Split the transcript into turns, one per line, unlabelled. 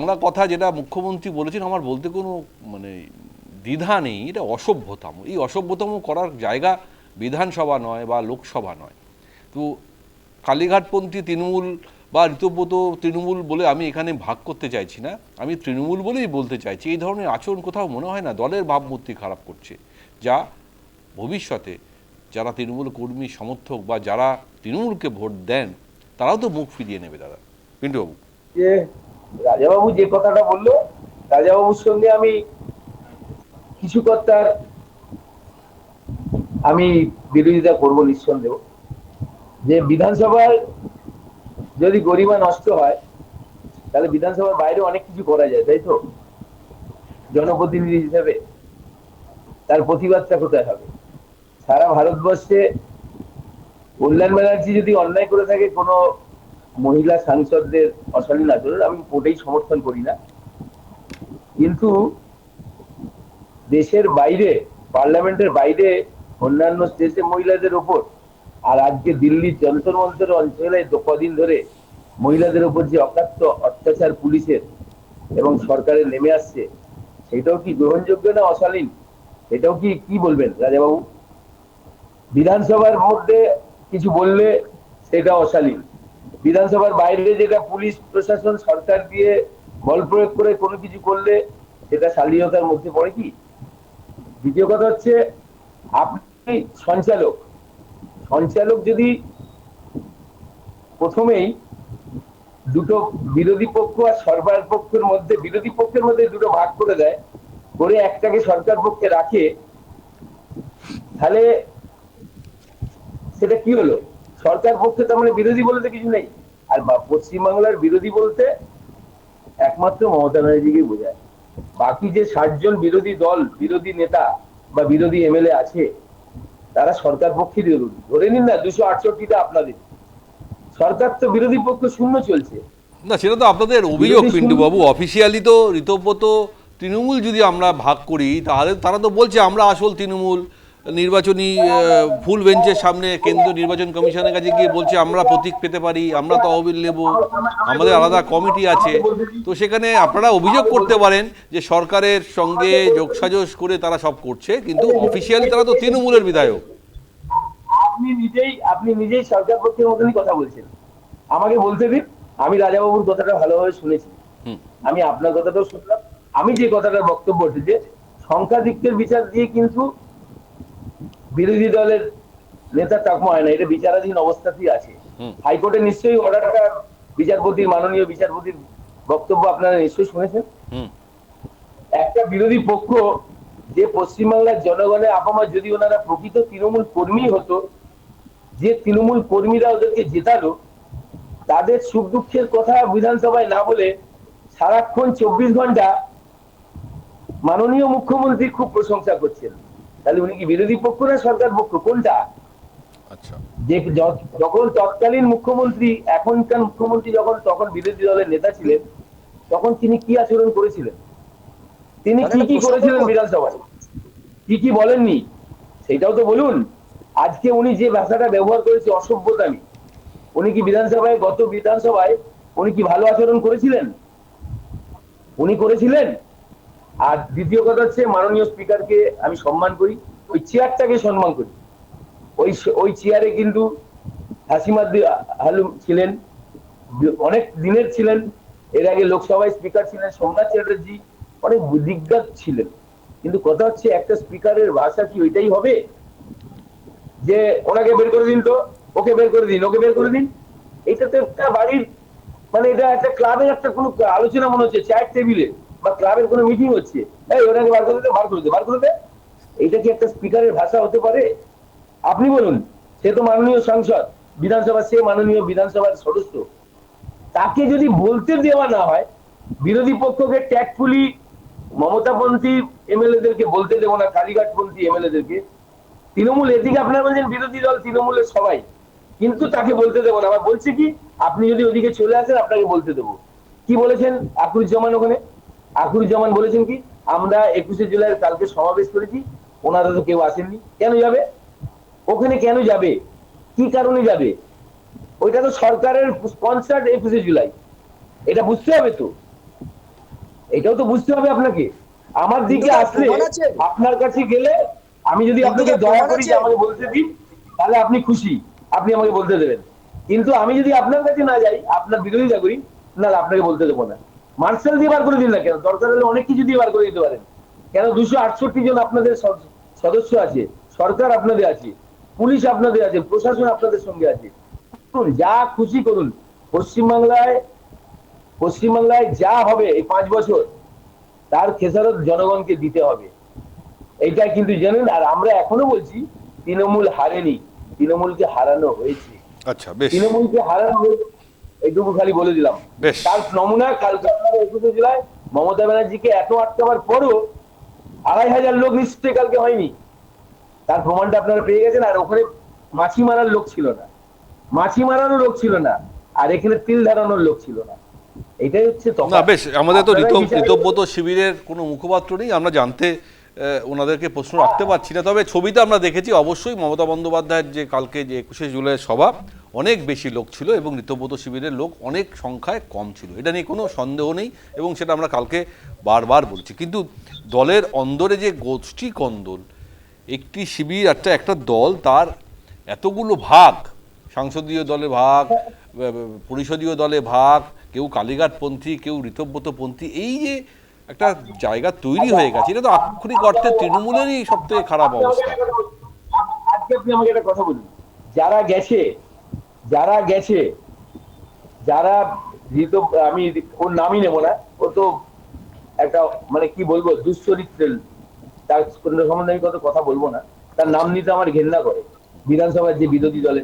বাংলা কথা যেটা মুখ্যমন্ত্রী বলেছেন, আমার বলতে কোনো মানে দ্বিধা নেই, এটা অসভ্যতম। এই অসভ্যতম করার জায়গা বিধানসভা নয় বা লোকসভা নয়। তো কালীঘাটপন্থী তৃণমূল বা ঋতব্রত তৃণমূল বলে আমি এখানে ভাগ করতে চাইছি না, আমি তৃণমূল বলেই বলতে চাইছি। এই ধরনের আচরণ কোথাও মনে হয় না দলের ভাবমূর্তি খারাপ করছে, যা ভবিষ্যতে যারা তৃণমূল কর্মী সমর্থক বা যারা তৃণমূলকে ভোট দেন তারাও তো মুখ ফিরিয়ে নেবে দাদা। পিন্টুবাবু,
যে রাজাবাবু যে কথাটা বললো, রাজাবাবুর সঙ্গে আমি কিছু কথার আমি বিরোধিতা করব নিঃসন্দেহ। যে বিধানসভার যদি গরিমা নষ্ট হয়, তাহলে বিধানসভার বাইরে অনেক কিছু করা যায়, তাই তো? জনপ্রতিনিধি হিসেবে তার প্রতিবাদটা কোথায় হবে? সারা ভারতবর্ষে কল্যাণ ব্যানার্জি যদি অন্যায় করে থাকে কোনো মহিলা সাংসদদের অশালীন আচরণ, আমি ওটাই সমর্থন করি না। কিন্তু দেশের বাইরে, পার্লামেন্টের বাইরে অন্যান্য দেশে মহিলাদের ওপর, আর আজকে দিল্লির যন্তর মন্তর অঞ্চলে কদিন ধরে মহিলাদের উপর যে অকাত্য অত্যাচার পুলিশের এবং সরকারের নেমে আসছে, সেটাও কি গ্রহণযোগ্য না অশালীন? এটাও কি কি বলবেন রাজাবাবু? বিধানসভার মধ্যে কিছু বললে সেটা অশালীন, বিধানসভার বাইরে যেটা পুলিশ প্রশাসন সরকার দিয়ে বল প্রয়োগ করে কোনো কিছু করলে সেটা শালীনতার মধ্যে পড়ে কি? দ্বিতীয় কথা হচ্ছে, আপনি সঞ্চালক, সঞ্চালক যদি প্রথমেই দুটো বিরোধী পক্ষ আর সরকার পক্ষের মধ্যে, বিরোধী পক্ষের মধ্যে দুটো ভাগ করে দেয়, করে একটাকে সরকার পক্ষে রাখে, তাহলে সেটা কি হলো? সরকার পক্ষে তার মানে বিরোধী বলতে কিছু নেই। আর পশ্চিমবাংলার বিরোধী বলতে একমাত্র মমতা ব্যানার্জিকে বোঝায়। বাকি যে 60 জন বিরোধী দল, বিরোধী নেতা বা বিরোধী এমএলএ আছে, তারা সরকার পক্ষের বিরোধী। ধরে নিন না 268টা আপনাদের, সরকার তো বিরোধী পক্ষ শূন্য চলছে।
না সেটা তো আপনাদের অভিযোগ
বিরোধী শূন্য।
পিন্টুবাবু। অফিসিয়ালি তো ঋতব্রত তৃণমূল যদি আমরা ভাগ করি তাহলে তারা তো বলছে আমরা আসল তৃণমূল। নির্বাচনী ফুল বেঞ্চের সামনে কেন্দ্রীয় নির্বাচন কমিশনের কাছে গিয়ে বলছে আমরা প্রতীক পেতে পারি, আমরা তহবিল নেব, আমাদের আলাদা কমিটি আছে। তো সেখানে আপনারা অভিযোগ করতে পারেন যে সরকারের সঙ্গে যোগসাজশ করে তারা সব করছে, কিন্তু অফিসিয়ালি তারা তো তৃণমূলের বিধায়ক।
আপনি নিজেই সরকার পক্ষের মতনই কথা বলছেন। আমাকে বলতে দিন, আমি রাজাবাবুর কথাটা ভালোভাবে শুনেছি,
হুম।
আমি আপনার কথাটাও শুনলাম। আমি যে কথাটার বক্তব্য যে সংখ্যাধিক্যের বিচার দিয়ে কিন্তু বিরোধী দলের নেতা চাকমা হয় না, এটা বিচারাধীন অবস্থাতেই আছে।
হুম।
হাইকোর্টে নিশ্চয়ই অর্ডারটা, বিচারপতির, মাননীয় বিচারপতির বক্তব্য আপনারা নিশ্চয়ই শুনেছেন।
হুম।
একটা বিরোধী পক্ষ যে পশ্চিমবাংলার জনগণের আপামর, যদি ওনারা প্রকৃত তৃণমূল কর্মী হতো, যে তৃণমূল কর্মীরা ওদেরকে জেতালো, তাদের সুখ দুঃখের কথা বিধানসভায় না বলে সারাক্ষণ 24 ঘন্টা মাননীয় মুখ্যমন্ত্রী খুব প্রশংসা করছেন, তাহলে উনি কি বিরোধী পক্ষ না সরকার পক্ষ, কোনটা?
আচ্ছা।
যে যখন তৎকালীন মুখ্যমন্ত্রী, এখনকার মুখ্যমন্ত্রী যখন তখন বিরোধী দলের নেতা ছিলেন, তখন তিনি কি আচরণ করেছিলেন, তিনি
তাহলে
কি
একটা
কি
প্রশ্ন
করেছিলেন
করবো।
বিধানসভায়, কি কি বলেননি, সেটাও তো বলুন। আজকে উনি যে ভাষাটা ব্যবহার করেছে অসভ্যতামি, উনি কি বিধানসভায়, গত বিধানসভায় উনি কি ভালো আচরণ করেছিলেন? উনি করেছিলেন? আর দ্বিতীয় কথা হচ্ছে, মাননীয় স্পিকারকে আমি সম্মান করি, ওই চেয়ারটাকে সম্মান করি। ওই ওই চেয়ারে কিন্তু হাসিমা হালুম ছিলেন, অনেক দিনের ছিলেন, এর আগে লোকসভায় স্পিকার ছিলেন সোমনাথ চ্যাটার্জি, অনেক দিগ্গজ ছিলেন। কিন্তু কথা হচ্ছে, একটা স্পিকারের ভাষা কি ওইটাই হবে যে ওনাকে বের করে দিন, তো ওকে বের করে দিন, ওকে বের করে দিন? এটা তো একটা বাড়ির, মানে এটা একটা ক্লাবের একটা কোনো আলোচনা মনে হচ্ছে, চায়ের টেবিলে বা ক্লাবের কোনো মিটিং হচ্ছে, এই ওনাকে বার করে দে, বার করে দে, বার করে দে। এটা কি একটা স্পিকারের ভাষা হতে পারে? আপনি বলুন, সে তো মাননীয় সাংসদ বিধানসভা, সে মাননীয় বিধানসভার সদস্য, তাকে যদি বলতে দেওয়া না হয়, বিরোধী পক্ষকে ট্যাগফুলি মমতাপন্থী এমএলএদেরকে বলতে দেবো না, কালীঘাটপন্থী এমএলএদেরকে, তৃণমূল এদিকে আপনারা বলছেন বিরোধী দল তৃণমূলের সবাই, কিন্তু তাকে বলতে দেবো না। আবার বলছে কি, আপনি যদি ওদিকে চলে আসেন আপনাকে বলতে দেবো। কি বলেছেন আকুরুজ্জামান ওখানে? আকুরুজ্জামান বলেছেন কি, আমরা 21শে জুলাই কালকে সমাবেশ করেছি, ওনারা তো কেউ আসেননি, কেন যাবে ওখানে? কেন যাবে? কি কারণে যাবে? ওইটা তো সরকারের স্পন্সার্ড 21শে জুলাই, এটা বুঝতে হবে তো। এটাও তো বুঝতে হবে আপনাকে। আমার দিকে
তার
আসলে,
প্রমাণ আছে?
আপনার কাছে গেলে আমি যদি আপনাকে
তার
দয়া
প্রমাণ
করি
আছে?
যে আমাকে বলতে দিন, তাহলে আপনি খুশি, আপনি আমাকে বলতে দেবেন। কিন্তু আমি যদি আপনার কাছে না যাই, আপনার বিরোধিতা করি, না আপনাকে বলতে দেবো না। মার্শাল দিয়ে বার করে দিন না কেন, দরকার হলে অনেক কিছু দিয়ে বার করে দিতে পারেন। কেন 268 জন আপনাদের সদস্য আছে, সরকার আপনাদের আছে, পুলিশ আপনাদের আছে, প্রশাসন আপনাদের সঙ্গে আছে। করুন, যা খুশি করুন। পশ্চিমবাংলায় পশ্চিমবাংলায় যা হবে এই 5 বছর, তার খেসারত জনগণকে দিতে হবে, এইটা কিন্তু জানেন। আর আমরা এখনো বলছি তৃণমূল হারেনি, তৃণমূলকে হারানো হয়েছে।
আচ্ছা, বেশ
তৃণমূলকে হারানো হয়েছে, এইটুকু খালি বলে দিলাম।
বেশ।
তার নমুনা কালকে 21শে জুলাই মমতা ব্যানার্জিকে এত আটকাবার পরও 2,500 লোক নিশ্চয়ই কালকে হয়নি, তার প্রমাণটা আপনারা পেয়ে গেছেন। আর ওখানে মাছি মারার লোক ছিল না, মাছি মারারও লোক ছিল না, আর এখানে তিল ধারানোর লোক ছিল না। এটাই হচ্ছে
না
তফাৎ।
বেশ, আমাদের তো
আপনারাই বিচার করুন।
ঋতব্রত শিবিরের কোনো মুখপাত্র নেই, আমরা জানতে ওনাদেরকে প্রশ্ন রাখতে পারছি না। তবে ছবিতে আমরা দেখেছি অবশ্যই মমতা বন্দ্যোপাধ্যায়ের যে কালকে যে 21শে জুলাইয়ের সভা, অনেক বেশি লোক ছিল এবং ঋতব্রত শিবিরের লোক অনেক সংখ্যায় কম ছিল, এটা নিয়ে কোনো সন্দেহ নেই এবং সেটা আমরা কালকে বারবার বলছি। কিন্তু দলের অন্দরে যে গোষ্ঠী কন্দল, একটি শিবির একটা দল, তার এতগুলো ভাগ, সংসদীয় দলে ভাগ, পরিষদীয় দলে ভাগ, কেউ কালীঘাটপন্থী, কেউ ঋতব্রতপন্থী, এই যে একটা জায়গা তৈরি হয়ে গেছে, এটা তো আক্ষরিক অর্থে তৃণমূলেরই সব থেকে খারাপ অবস্থা।
আজকে আপনি আমাকে একটা কথা বলুন, যারা গেছে, যারা গেছে, যারা ঋত, আমি ওর নামই নেবো না, ও তো একটা মানে কি বলবো দুশ্চরিত্রের, তার সম্বন্ধে আমি কত কথা বলবো না, তার নাম নিতে আমার ঘেন্না করে। বিধানসভার যে বিরোধী দলে